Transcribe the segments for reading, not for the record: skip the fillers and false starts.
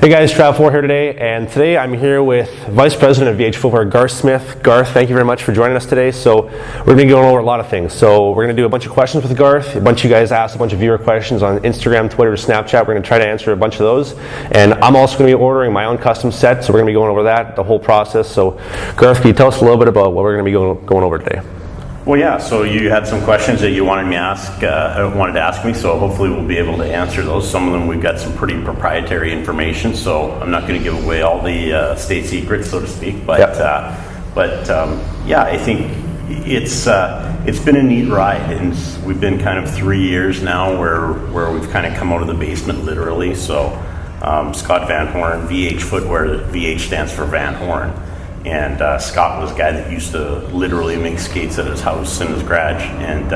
Hey guys, Footwear here today, and today I'm here with Vice President of VH Footwear, Garth Smith. Garth, thank you very much for joining us today. So we're going to be going over a lot of things. So we're going to do a bunch of questions with Garth. A bunch of you guys asked a bunch of viewer questions on Instagram, Twitter, Snapchat. We're going to try to answer a bunch of those. And I'm also going to be ordering my own custom set, so we're going to be going over that, the whole process. So Garth, can you tell us a little bit about what we're going to be going over today? Well, yeah, so you had some questions that you wanted to ask me, so hopefully we'll be able to answer those. Some of them we've got some pretty proprietary information, so I'm not going to give away all the state secrets, so to speak. But yeah, I think it's been a neat ride, and we've been kind of 3 years now where we've kind of come out of the basement literally. So Scott Van Horn, VH Footwear, VH stands for Van Horn. And Scott was a guy that used to literally make skates at his house in his garage. And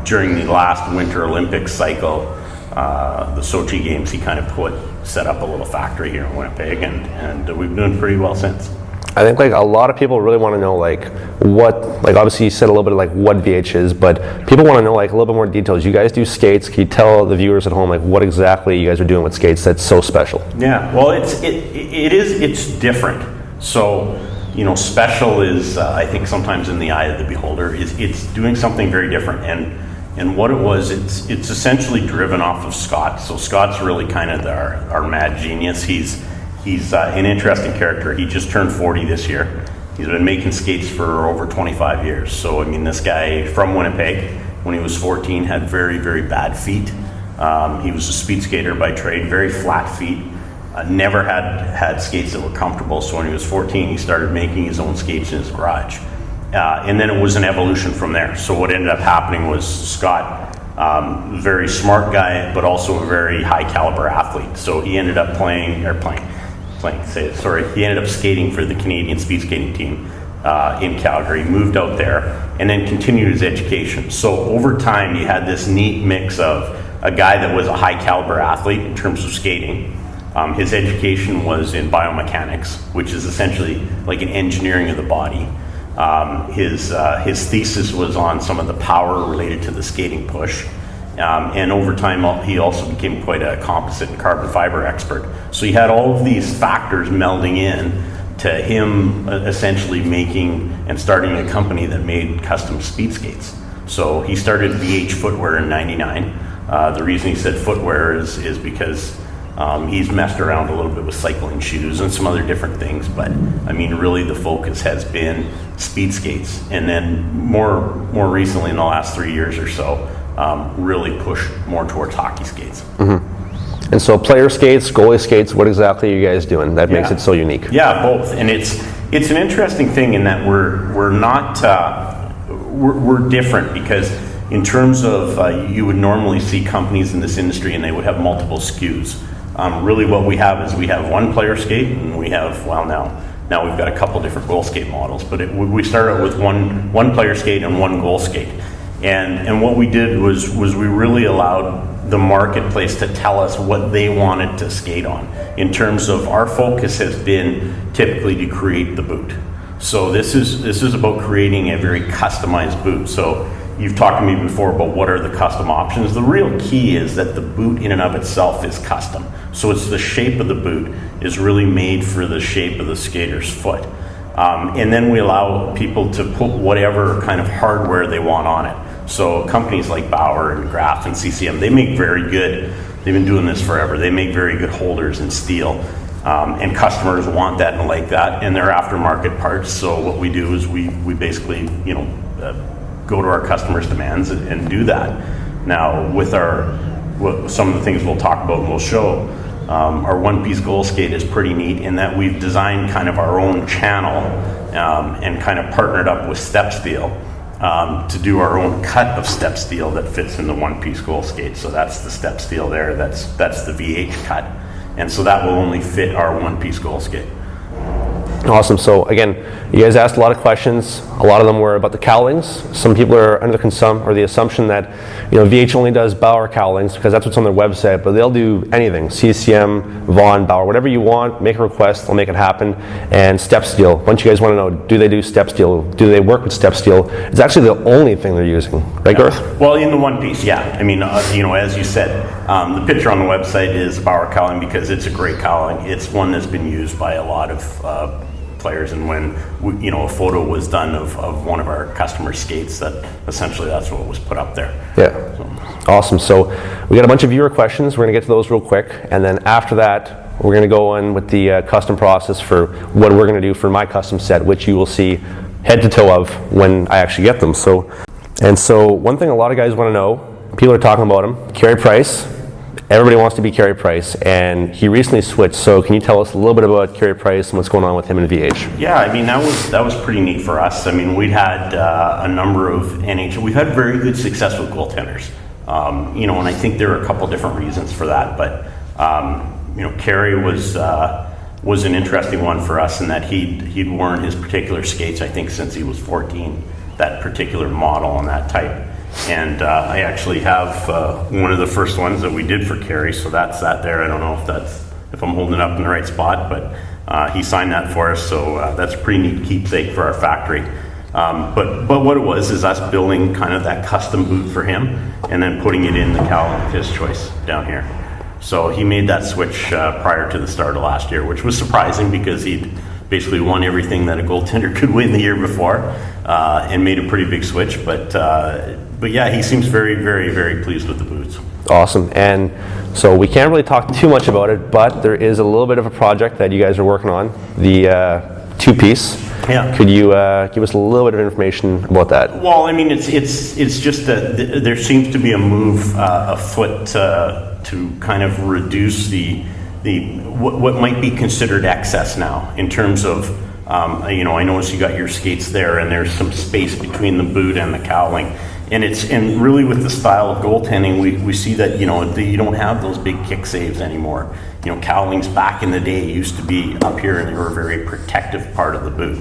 during the last Winter Olympics cycle, the Sochi Games, he kind of set up a little factory here in Winnipeg, and we've been doing pretty well since. I think a lot of people really want to know what obviously you said a little bit of what VH is, but people want to know a little bit more details. You guys do skates. Can you tell the viewers at home what exactly you guys are doing with skates that's so special? Yeah, well, it's different. So, special is, I think sometimes in the eye of the beholder, it's doing something very different. And what it was, it's essentially driven off of Scott. So Scott's really kind of our mad genius. He's an interesting character. He just turned 40 this year. He's been making skates for over 25 years. So, this guy from Winnipeg, when he was 14, had very, very bad feet. He was a speed skater by trade, very flat feet. Never had skates that were comfortable, so when he was 14, he started making his own skates in his garage. And then it was an evolution from there. So what ended up happening was Scott, very smart guy, but also a very high caliber athlete. So he ended up he ended up skating for the Canadian speed skating team in Calgary, moved out there, and then continued his education. So over time, you had this neat mix of a guy that was a high caliber athlete in terms of skating. His education was in biomechanics, which is essentially like an engineering of the body. His thesis was on some of the power related to the skating push. And over time, he also became quite a composite and carbon fiber expert. So he had all of these factors melding in to him essentially making and starting a company that made custom speed skates. So he started VH Footwear in '99. The reason he said footwear is because he's messed around a little bit with cycling shoes and some other different things, but really the focus has been speed skates, and then more recently in the last 3 years or so, really pushed more towards hockey skates. Mm-hmm. And so player skates, goalie skates, what exactly are you guys doing that makes it so unique? Yeah, both, and it's an interesting thing in that we're not we're different, because in terms of you would normally see companies in this industry and they would have multiple SKUs. Really what we have is we have one player skate, and we have, now we've got a couple different goal skate models, but we started with one player skate and one goal skate. And what we did was we really allowed the marketplace to tell us what they wanted to skate on. In terms of our focus has been typically to create the boot. So this is about creating a very customized boot. So you've talked to me before about what are the custom options. The real key is that the boot in and of itself is custom. So it's the shape of the boot is really made for the shape of the skater's foot. And then we allow people to put whatever kind of hardware they want on it. So companies like Bauer and Graf and CCM, they make very good, they've been doing this forever, they make very good holders in steel. And customers want that and like that, and they're aftermarket parts. So what we do is we basically, go to our customers' demands and do that. Now, with some of the things we'll talk about and we'll show, our one-piece goal skate is pretty neat in that we've designed kind of our own channel and kind of partnered up with Step Steel to do our own cut of step steel that fits in the one-piece goal skate. So that's the step steel there, that's the VH cut. And so that will only fit our one-piece goal skate. Awesome. So again, you guys asked a lot of questions. A lot of them were about the cowlings. Some people are under the assumption that VH only does Bauer cowlings because that's what's on their website, but they'll do anything: CCM, Vaughn, Bauer, whatever you want. Make a request, they'll make it happen. And step steel. A bunch of you guys want to know: do they do step steel? Do they work with step steel? It's actually the only thing they're using, right, Garth? Well, in the one piece, yeah. I mean, as you said, the picture on the website is Bauer cowling because it's a great cowling. It's one that's been used by a lot of players, and when a photo was done of one of our customer skates, that essentially that's what was put up there. Yeah. So. Awesome. So we got a bunch of viewer questions. We're going to get to those real quick, and then after that we're going to go on with the custom process for what we're going to do for my custom set, which you will see head to toe of when I actually get them. So one thing a lot of guys want to know, people are talking about him, Carey Price. Everybody wants to be Carey Price, and he recently switched. So can you tell us a little bit about Carey Price and what's going on with him in VH? Yeah, I mean, that was pretty neat for us. I mean, we'd had a number of NHL. We've had very good success with goaltenders, and I think there are a couple different reasons for that. But Carey was an interesting one for us in that he'd worn his particular skates, I think, since he was 14. That particular model and that type. And I actually have one of the first ones that we did for Carey, so that's that there. I don't know if I'm holding it up in the right spot, but he signed that for us, so that's a pretty neat keepsake for our factory. But what it was is us building kind of that custom boot for him and then putting it in the cowl of his choice down here. So he made that switch prior to the start of last year, which was surprising because he'd basically won everything that a goaltender could win the year before and made a pretty big switch. But yeah, he seems very, very, very pleased with the boots. Awesome. And so we can't really talk too much about it, but there is a little bit of a project that you guys are working on, the two-piece. Yeah. Could you give us a little bit of information about that? Well, I mean, it's just there seems to be a move afoot to kind of reduce what might be considered excess now in terms of I notice you got your skates there, and there's some space between the boot and the cowling. And really with the style of goaltending, we see that you don't have those big kick saves anymore. Cowlings back in the day used to be up here, and they were a very protective part of the boot.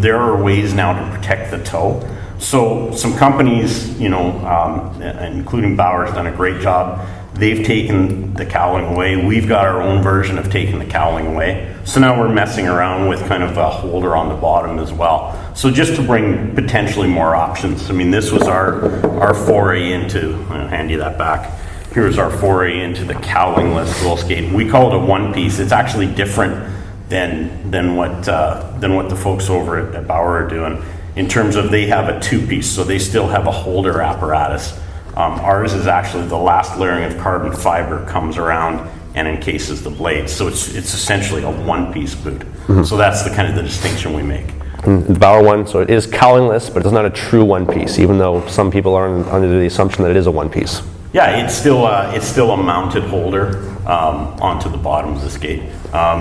There are ways now to protect the toe. So some companies, including Bauer's done a great job. They've taken the cowling away. We've got our own version of taking the cowling away. So now we're messing around with kind of a holder on the bottom as well. So just to bring potentially more options. I mean, this was our foray into, I'll hand you that back. Here's our foray into the cowlingless goal skate. We call it a one piece. It's actually different than what the folks over at Bauer are doing in terms of they have a two piece. So they still have a holder apparatus. Ours is actually the last layering of carbon fiber comes around and encases the blade. So it's essentially a one-piece boot. Mm-hmm. So that's the kind of the distinction we make. The Bauer one, so it is cowlingless, but it's not a true one-piece, even though some people are under the assumption that it is a one-piece. Yeah, it's still a mounted holder onto the bottom of the skate.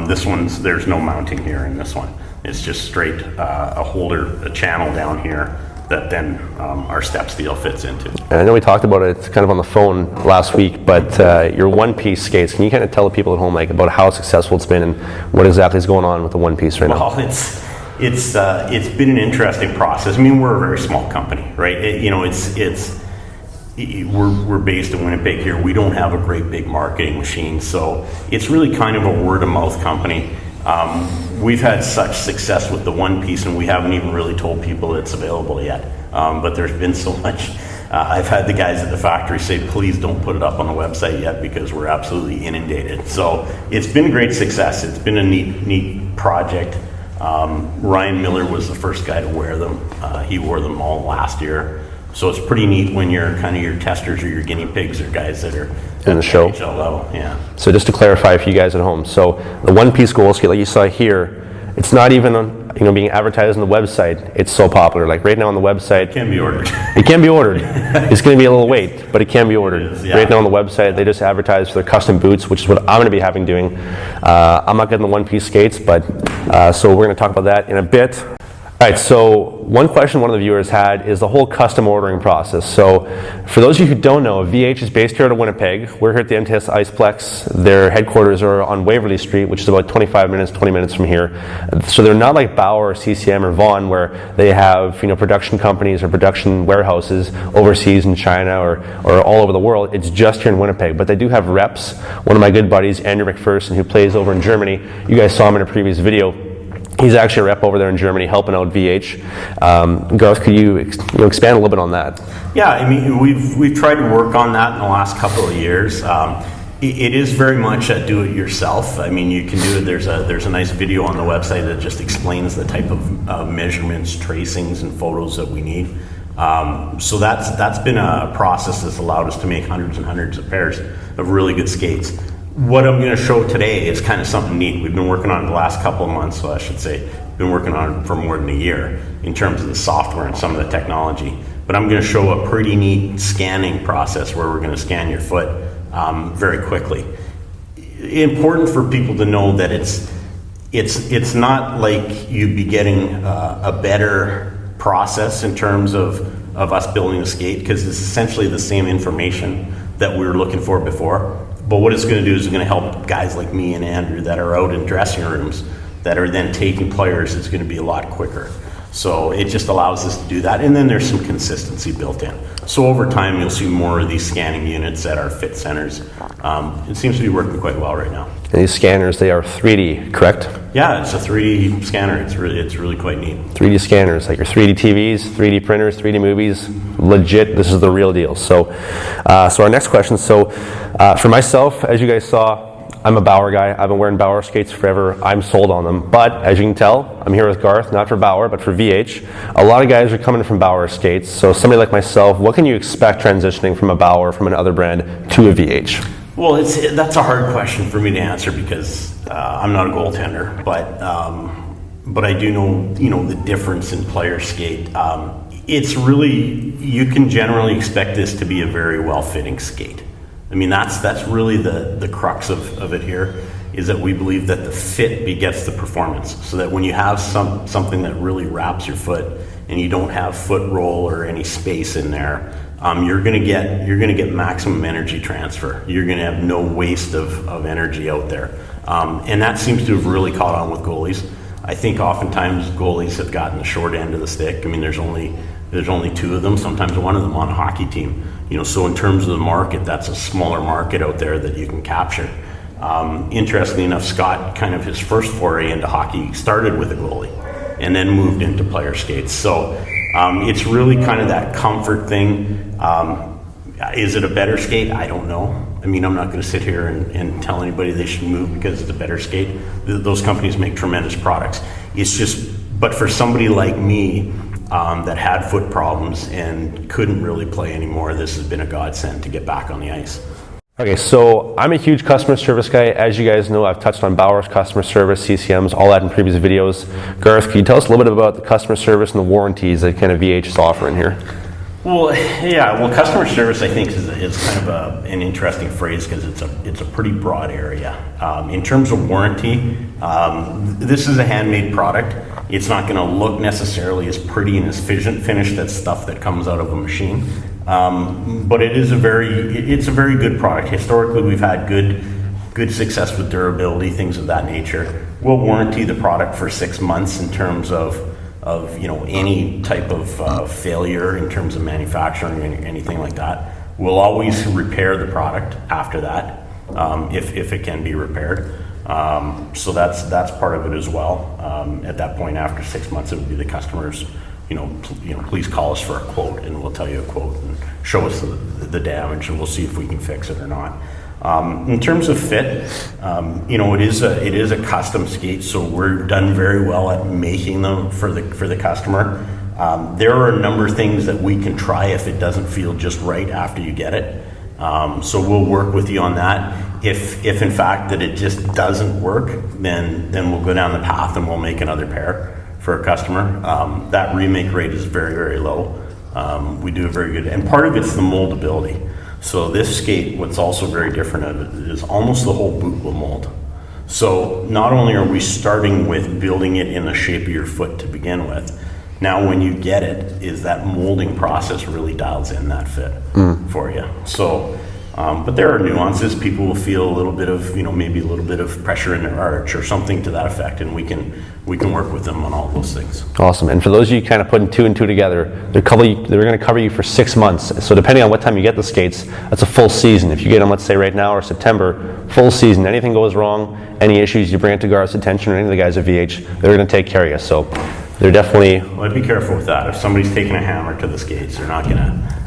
This one's, there's no mounting here in this one. It's just straight a holder, a channel down here that then our step steel fits into. And I know we talked about it kind of on the phone last week, but your one-piece skates, can you kind of tell the people at home about how successful it's been and what exactly is going on with the one-piece right now? Well, it's been an interesting process. I mean, we're a very small company, right? We're based in Winnipeg here. We don't have a great big marketing machine, so it's really kind of a word-of-mouth company. We've had such success with the one piece, and we haven't even really told people it's available yet. But there's been so much. I've had the guys at the factory say, please don't put it up on the website yet because we're absolutely inundated. So it's been a great success. It's been a neat project. Ryan Miller was the first guy to wear them. He wore them all last year. So it's pretty neat when your testers or your guinea pigs are guys that are in the show. NHL level, yeah. So just to clarify for you guys at home, so the one-piece goal skate, like you saw here, it's not even being advertised on the website. It's so popular. Like right now on the website, it can be ordered. It can be ordered. It's going to be a little wait, but it can be ordered. Yeah. Right now on the website, they just advertise for their custom boots, which is what I'm going to be having doing. I'm not getting the one-piece skates, but so we're going to talk about that in a bit. All right, so one question one of the viewers had is the whole custom ordering process. So for those of you who don't know, VH is based here out of Winnipeg. We're here at the MTS Iceplex. Their headquarters are on Waverly Street, which is about 20 minutes from here. So they're not like Bauer or CCM or Vaughan, where they have production companies or production warehouses overseas in China or all over the world. It's just here in Winnipeg, but they do have reps. One of my good buddies, Andrew McPherson, who plays over in Germany, you guys saw him in a previous video. He's actually a rep over there in Germany helping out VH. Garth, could you expand a little bit on that? Yeah, I mean, we've tried to work on that in the last couple of years. It is very much a do-it-yourself. I mean, you can do it. There's a nice video on the website that just explains the type of measurements, tracings, and photos that we need. So that's been a process that's allowed us to make hundreds and hundreds of pairs of really good skates. What I'm going to show today is kind of something neat. We've been working on it the last couple of months, so I should say, been working on it for more than a year in terms of the software and some of the technology. But I'm going to show a pretty neat scanning process where we're going to scan your foot very quickly. Important for people to know that it's not like you'd be getting a better process in terms of us building a skate, because it's essentially the same information that we were looking for before. But what it's going to do is it's going to help guys like me and Andrew that are out in dressing rooms that are then taking players. It's going to be a lot quicker. So it just allows us to do that. And then there's some consistency built in. So over time, you'll see more of these scanning units at our fit centers. It seems to be working quite well right now. And these scanners, they are 3D, correct? Yeah, it's a 3D scanner. It's really quite neat. 3D scanners, like your 3D TVs, 3D printers, 3D movies, legit, this is the real deal. So our next question, for myself, as you guys saw, I'm a Bauer guy. I've been wearing Bauer skates forever. I'm sold on them. But as you can tell, I'm here with Garth, not for Bauer, but for VH. A lot of guys are coming from Bauer skates. So somebody like myself, what can you expect transitioning from a Bauer, from another brand, to a VH? Well, that's a hard question for me to answer because I'm not a goaltender, but I do know the difference in player skate. It's really, you can generally expect this to be a very well-fitting skate. I mean, that's really the crux of it here, is that we believe that the fit begets the performance. So that when you have something that really wraps your foot and you don't have foot roll or any space in there, you're gonna get maximum energy transfer. You're gonna have no waste of energy out there. And that seems to have really caught on with goalies. I think oftentimes goalies have gotten the short end of the stick. I mean, there's only two of them, sometimes one of them on a hockey team. So in terms of the market, that's a smaller market out there that you can capture. Interestingly enough, Scott, kind of his first foray into hockey started with a goalie and then moved into player skates. So it's really kind of that comfort thing. Is it a better skate? I don't know. I mean, I'm not going to sit here and tell anybody they should move because it's a better skate. Those companies make tremendous products. It's just, but for somebody like me, that had foot problems and couldn't really play anymore, this has been a godsend to get back on the ice. Okay, so I'm a huge customer service guy. As you guys know, I've touched on Bauer's customer service, CCMs, all that in previous videos. Garth, can you tell us a little bit about the customer service and the warranties that kind of VH is offering here? Well, yeah. Well, customer service, I think, is kind of an interesting phrase because it's a pretty broad area. In terms of warranty, this is a handmade product. It's not going to look necessarily as pretty and as finished as stuff that comes out of a machine, but it's a very good product. Historically, we've had good success with durability, things of that nature. We'll warranty the product for 6 months in terms of any type of failure in terms of manufacturing or anything like that. We'll always repair the product after that, if it can be repaired. So that's part of it as well. At that point, after 6 months, it would be the customers, please call us for a quote, and we'll tell you a quote and show us the damage, and we'll see if we can fix it or not. In terms of fit, it is a custom skate, so we're done very well at making them for the customer. There are a number of things that we can try if it doesn't feel just right after you get it. So we'll work with you on that. If in fact that it just doesn't work, then we'll go down the path and we'll make another pair for a customer. That remake rate is very, very low. We do a very good, and part of it's the moldability. So this skate, what's also very different of it is almost the whole boot will mold. So not only are we starting with building it in the shape of your foot to begin with, Now when you get it, is that molding process really dials in that fit for you. So, but there are nuances. People will feel a little bit of, maybe a little bit of pressure in their arch or something to that effect, and we can work with them on all those things. Awesome. And for those of you kind of putting two and two together, they're going to cover you for 6 months. So depending on what time you get the skates, that's a full season. If you get them, let's say right now or September, full season. Anything goes wrong, any issues, you bring it to Garth's attention or any of the guys at VH, they're going to take care of you. So they're definitely. Well, I'd be careful with that. If somebody's taking a hammer to the skates, they're not going to.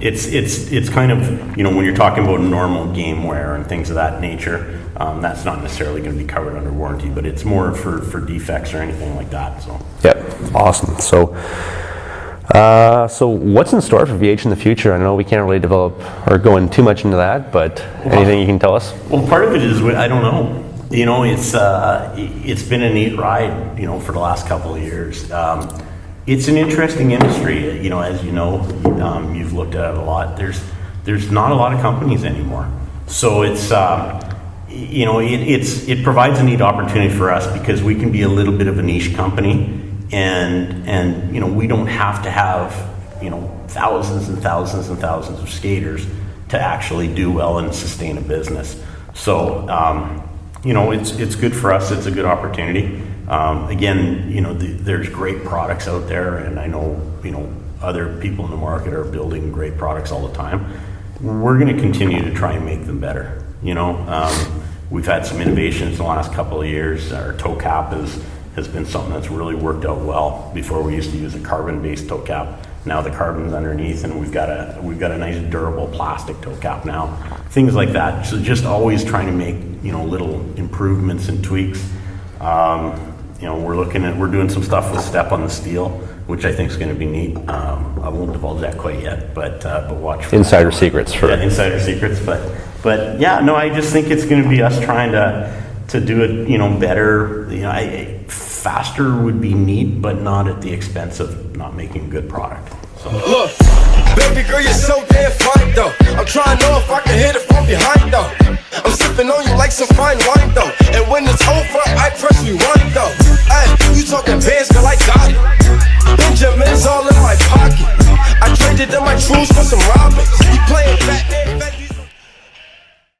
It's kind of, when you're talking about normal game wear and things of that nature, that's not necessarily going to be covered under warranty, but it's more for defects or anything like that. So. Yep, awesome. So what's in store for VH in the future? I know we can't really develop or go in too much into that, but anything you can tell us? Well, part of it is, I don't know. It's been a neat ride, for the last couple of years. It's an interesting industry, as you've looked at it a lot. There's not a lot of companies anymore, so it's it provides a neat opportunity for us because we can be a little bit of a niche company, and we don't have to have thousands and thousands and thousands of skaters to actually do well and sustain a business. So it's good for us. It's a good opportunity. Again, there's great products out there, and I know, other people in the market are building great products all the time. We're going to continue to try and make them better. We've had some innovations in the last couple of years. Our toe cap has been something that's really worked out well. Before we used to use a carbon-based toe cap. Now the carbon's underneath, and we've got a nice durable plastic toe cap now. Things like that. So just always trying to make little improvements and tweaks. We're doing some stuff with step on the steel, which I think is going to be neat. I won't divulge that quite yet, but watch for insider secrets. Insider secrets. But yeah, no, I just think it's going to be us trying to do it, better. Faster would be neat, but not at the expense of not making a good product. So. Look, baby girl, you're so damn fine though. I'm trying to know if I can hit it from behind though. I'm sipping on you like some fine wine though. And when it's over, I press rewind though. Hey, you talking bands, girl, I got it. Benjamin's all in my pocket. I traded in my truths for some robins. You playing Batman.